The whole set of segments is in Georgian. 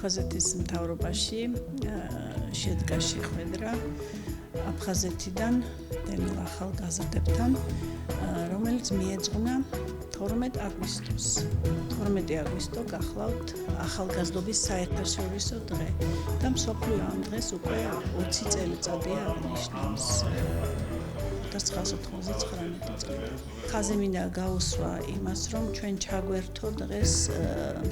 აფხაზეთის მთავრობაში შედგა შეხვედრა აფხაზეთიდან დევნილ ახალგაზრდებთან, რომელიც მიეძღვნა 12 აგვისტოს. 12 აგვისტო გახლავთ ახალგაზრდობის საერთაშორისო დღე და მსოფლიო ამ დღეს უკვე 20 წელიწადია აღნიშნავს 1999 წლიდან. ხაზი მინდა გაუსვა იმას, რომ ჩვენ ჩაგვერთო დღეს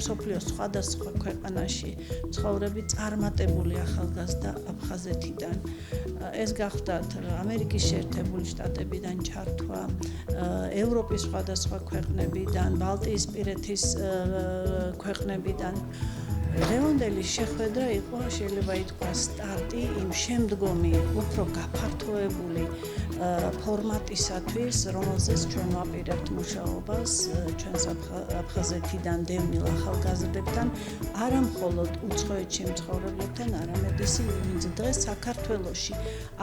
მსოფლიოს სხვადასხვა ქვეყანაში ცხოვრები წარმატებული ახალგაზრდა აფხაზეთიდან. ეს გახდათ ამერიკის შეერთებული შტატებიდან ჩართვა, ევროპის სხვადასხვა ქვეყნებიდან, ბალტიისპირეთის ქვეყნებიდან. დღევანდელი შეხვედრა იყო, შეიძლება ითქვას, სტარტი იმ შემდგომი, უფრო გაფართოებული ფორმატისათვის, რომელზეც ჩვენ ვაპირებთ მუშაობას ჩვენს აფხაზეთიდან დევნილ ახალგაზრდებთან, არა მხოლოდ უცხოეთში მცხოვრებლებთან, არამედ ისინი, ვინც დღეს საქართველოში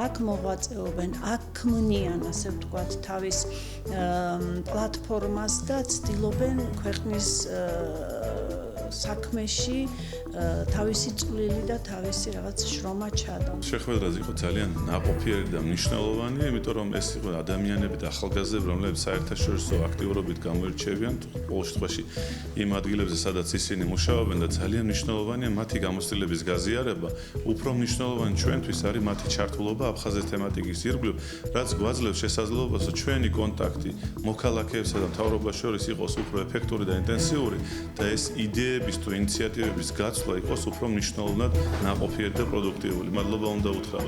აქ მოღვაწეობენ, აქ ქმნიან, ასე ვთქვათ, თავის პლატფორმას და ცდილობენ ქვეყნის საქმეში თავისი წვლილი და თავისი რაღაც შრომა ჩადონ. შეხვედრა იყო ძალიან ნაყოფიერი და მნიშვნელოვანი, იმიტომ რომ ეს იყო ადამიანები და ახალგაზრდები, რომლებიც საერთაშორისო აქტიურობით გამოირჩევიან ყოველ შემთხვევაში იმ ადგილებზე, სადაც ისინი მუშაობენ და ძალიან მნიშვნელოვანია მათი გამოცდილების გაზიარება. უფრო მნიშვნელოვანი ჩვენთვის არის მათი ჩართულობა აფხაზეთის თემატიკის ირგვლივ, რაც გვაძლევს შესაძლებლობას, რომ ჩვენი კონტაქტი მოქალაქეებსა და მთავრობას შორის იყოს უფრო ეფექტური და ინტენსიური და ეს იდეების თუ ინიციატივების გაცვლა იყოს უფრო მნიშვნელოვნად ნაყოფიერი და პროდუქტიული. მადლობა უნდა უთხრა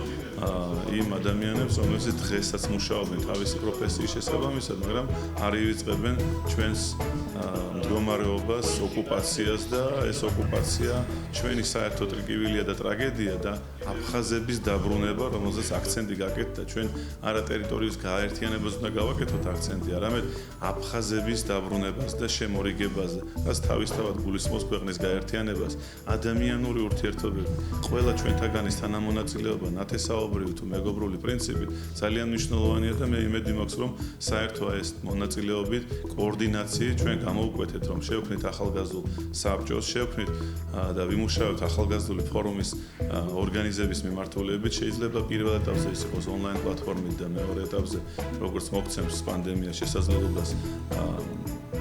იმ ადამიანებს, რომლებიც დღესაც მუშაობენ თავისი პროფესიის შესაბამისად, მაგრამ არ ივიწყებენ ჩვენს მდგომარეობას, ოკუპაციას და ეს ოკუპაცია ჩვენი საერთო ტრიკივილია და ტრაგედია და აფხაზების დაბრუნება, რომელზეც აქცენტი გაკეთდა, ჩვენ არა ტერიტორიის გააერთიანებას უნდა გავაკეთოთ აქცენტი, არამედ აფხაზების დაბრუნებას და შემორიგებაზე, რაც თავისთავად გულისხმობს ქვეყნის გაერთიანებას, ადამიანური ურთიერთობები, ყველა ჩვენთაგანის თანამონაწილეობა, ნათესაობრივი თუ მეგობრული პრინციპი ძალიან მნიშვნელოვანია და მე იმედი მაქვს, რომ საერთო ეს მონაწილეობით, კოორდინაციით ჩვენ გამოვკვეთეთ, რომ შევქმნით ახალგაზრდულ საბჭოს, შევქმნით და ვიმუშავებთ ახალგაზრდული ფორუმის ორგანიზების მიმართულებით. შეიძლება პირველ ეტაპზე ის იყოს ონლაინ პლატფორმით და მეორე ეტაპზე, როგორც მოგცემს პანდემია შესაძლებლობას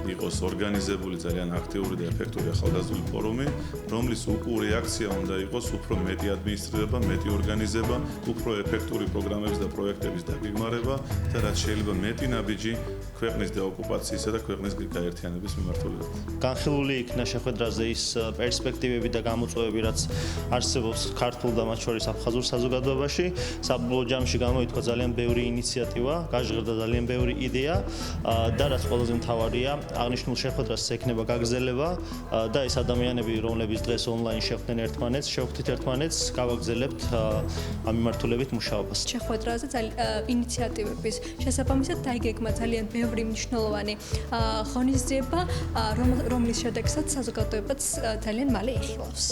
იყოს ორგანიზებული ძალიან აქტიური და ეფექტური ახალგაზრდული ფორუმი, რომლის უკუღ რეაქცია უნდა იყოს უფრო მეტი ადმინისტრირება, მეტი ორგანიზება, უფრო ეფექტური პროგრამების და პროექტების დაგეგმარება და რაც შეიძლება მეტი ნაბიჯი ქვეყნის დეოკუპაციისა და ქვეყნის გაერთიანების მიმართულებით. განხილული იქნა შეხვედრაზე ის პერსპექტივები და გამოწვევები, რაც არსებობს ქართულ და მათ შორის აფხაზურ საზოგადოებაში. საბოლოო ჯამში გამოითქვა ძალიან ბევრი ინიციატივა, გაჟღერდა ძალიან ბევრი იდეა და რაც ყველაზე მთავარია, აღნიშნულ შეხვედრას ექნება გაგრძელება და ეს ადამიანები, რომლებიც დღეს ონლაინ შეხვდნენ ერთმანეთს, შევხვდით ერთმანეთს, გავაგრძელებთ ამ მიმართულებით მუშაობას. შეხვედრაზე ინიციატივების შესაბამისად დაიგეგმა ძალიან ბევრი მნიშვნელოვანი ღონისძიება, რომლის შედეგსაც საზოგადოებაც ძალიან მალე იხილავს.